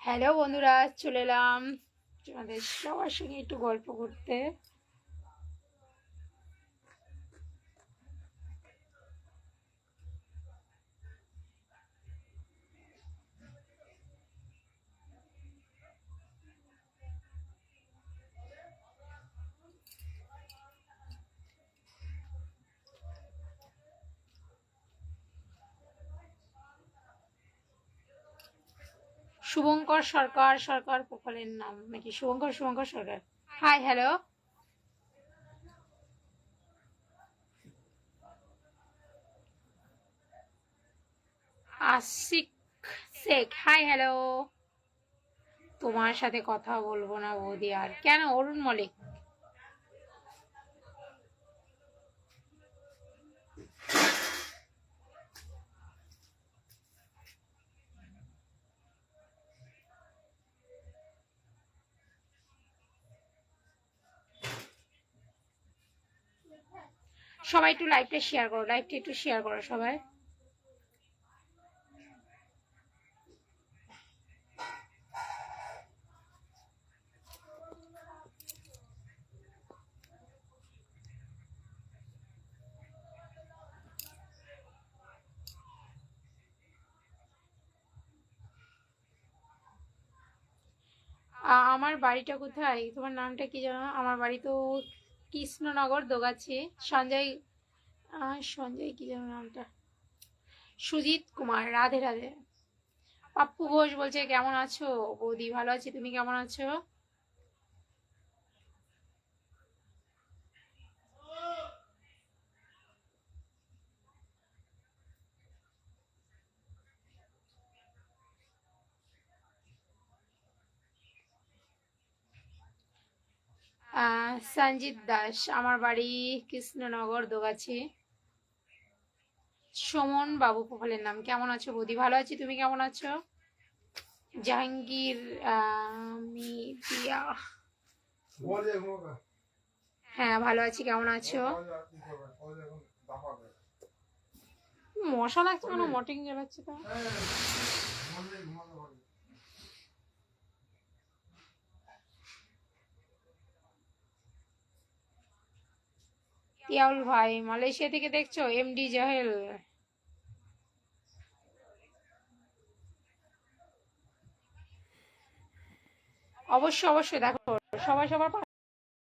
Hello বন্ধুরা, চলে এলাম তোমাদের সবার সঙ্গে একটু গল্প করতে। শুভঙ্কর সরকার সরকার প্রোফাইলের নাম নাকি Shubhankar Sarkar. Hi, hello. Ashiq Sheikh, hi, hello. তোমার সাথে কথা বলবো না বৌদি। আর কেন? অরুণ মলিক। সবাই একটু লাইভটা শেয়ার করো, লাইভটা একটু শেয়ার করো সবাই। আমার বাড়িটা কোথায়? তোমার নামটা কি জানো? আমার বাড়ি তো কৃষ্ণনগর, দোগাছি। সঞ্জয়, সঞ্জয় কি জানো নামটা? সুজিত কুমার। রাধে রাধে। পাপ্পু ঘোষ বলছে কেমন আছো বৌদি? ভালো আছি, তুমি কেমন আছো? সঞ্জিত দাস, আমার বাড়ি কৃষ্ণনগর, দোগাছি। সুমন বাবু প্রোফাইলের নাম। কেমন আছো বৌদি? ভালো আছি, তুমি কেমন আছো? জাহাঙ্গীর মিডিয়া। হ্যাঁ, ভালো আছি, কেমন আছো? মশা লাগছে কেন? মর্টিং জ্বালাচ্ছে তো। তিয়াউল ভাই, মালয়েশিয়া থেকে দেখছো? এমডি জাহেল। অবশ্যই অবশ্যই দেখো, সবাই সবার